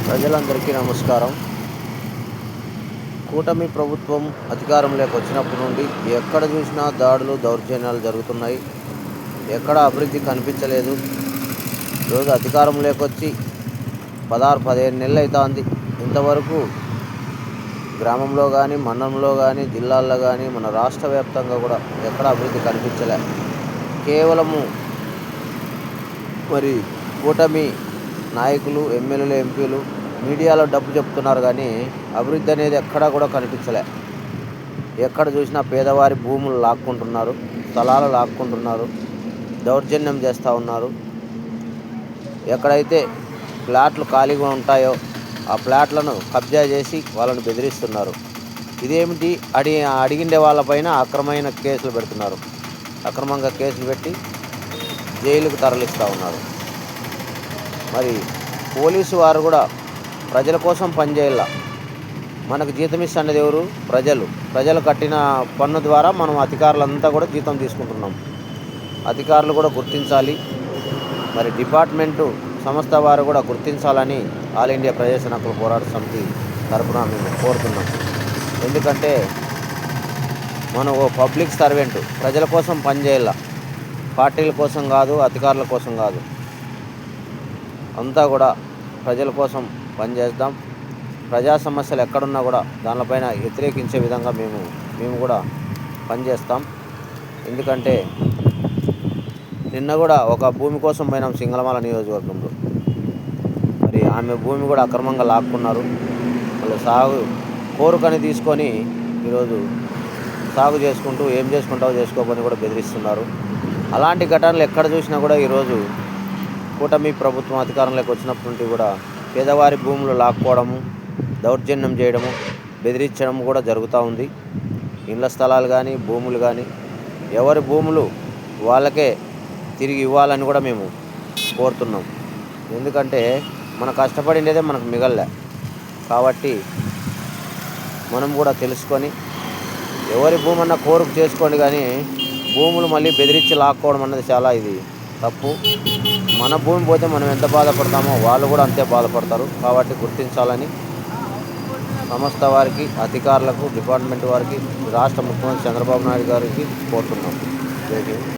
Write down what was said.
ప్రజలందరికీ నమస్కారం. కూటమి ప్రభుత్వం అధికారంలోకి వచ్చినప్పటి నుండి ఎక్కడ చూసినా దాడులు, దౌర్జన్యాలు జరుగుతున్నాయి. ఎక్కడ అభివృద్ధి కనిపించలేదు. ఈరోజు అధికారంలోకి వచ్చి 15 నెలలు అవుతుంది. ఇంతవరకు గ్రామంలో కానీ, మండలంలో కానీ, జిల్లాల్లో కానీ, మన రాష్ట్ర వ్యాప్తంగా కూడా ఎక్కడ అభివృద్ధి కనిపించలే. కేవలము మరి కూటమి నాయకులు, ఎమ్మెల్యేలు, ఎంపీలు మీడియాలో డబ్బు చెప్తున్నారు కానీ అభివృద్ధి అనేది ఎక్కడా కూడా కనిపించలే. ఎక్కడ చూసినా పేదవారి భూములు లాక్కుంటున్నారు, స్థలాలు లాక్కుంటున్నారు, దౌర్జన్యం చేస్తూ ఉన్నారు. ఎక్కడైతే ఫ్లాట్లు ఖాళీగా ఉంటాయో ఆ ఫ్లాట్లను కబ్జా చేసి వాళ్ళను బెదిరిస్తున్నారు. ఇదేమిటి అడిగిండే వాళ్ళపైన అక్రమమైన కేసులు పెడుతున్నారు. అక్రమంగా కేసులు పెట్టి జైలుకు తరలిస్తూ ఉన్నారు. మరి పోలీసు వారు కూడా ప్రజల కోసం పనిచేయాల. మనకు జీతం ఇస్తున్నది ఎవరు? ప్రజలు కట్టిన పన్ను ద్వారా మనం అధికారులంతా కూడా జీతం తీసుకుంటున్నాం. అధికారులు కూడా గుర్తించాలి. మరి డిపార్ట్మెంటు సంస్థ వారు కూడా గుర్తించాలని ఆల్ ఇండియా ప్రజాసేన హక్కుల పోరాట సమితి తరఫున మేము కోరుతున్నాం. ఎందుకంటే మనం ఓ పబ్లిక్ సర్వెంట్, ప్రజల కోసం పనిచేయాల. పార్టీల కోసం కాదు, అధికారుల కోసం కాదు. అంతా కూడా ప్రజల కోసం పనిచేద్దాం. ప్రజా సమస్యలు ఎక్కడున్నా కూడా దానిపైన వ్యతిరేకించే విధంగా మేము కూడా పనిచేస్తాం. ఎందుకంటే నిన్న కూడా ఒక భూమి కోసం పోయినాం సింగళమాల నియోజకవర్గంలో. మరి ఆమె భూమి కూడా అక్రమంగా లాక్కున్నారు. వాళ్ళు సాగు కోరుకని తీసుకొని ఈరోజు సాగు చేసుకుంటూ ఏం చేసుకుంటావో చేసుకోమని కూడా బెదిరిస్తున్నారు. అలాంటి ఘటనలు ఎక్కడ చూసినా కూడా ఈరోజు కూటమి ప్రభుత్వం అధికారంలోకి వచ్చినప్పటి కూడా పేదవారి భూములు లాక్కోవడము, దౌర్జన్యం చేయడము, బెదిరించడం కూడా జరుగుతూ ఉంది. ఇళ్ల స్థలాలు కానీ, భూములు కానీ ఎవరి భూములు వాళ్ళకే తిరిగి ఇవ్వాలని కూడా మేము కోరుతున్నాం. ఎందుకంటే మన కష్టపడిండేదే మనకు మిగల్లే. కాబట్టి మనం కూడా తెలుసుకొని ఎవరి భూమి అన్నా కోరిక చేసుకోండి, కానీ భూములు మళ్ళీ బెదిరించి లాక్కోవడం అన్నది చాలా ఇది తప్పు. మన భూమి పోతే మనం ఎంత బాధపడతామో వాళ్ళు కూడా అంతే బాధపడతారు. కాబట్టి గుర్తించాలని సంస్థ వారికి, అధికారులకు, డిపార్ట్మెంట్ వారికి, రాష్ట్ర ముఖ్యమంత్రి చంద్రబాబు నాయుడు గారికి కోరుతున్నాం.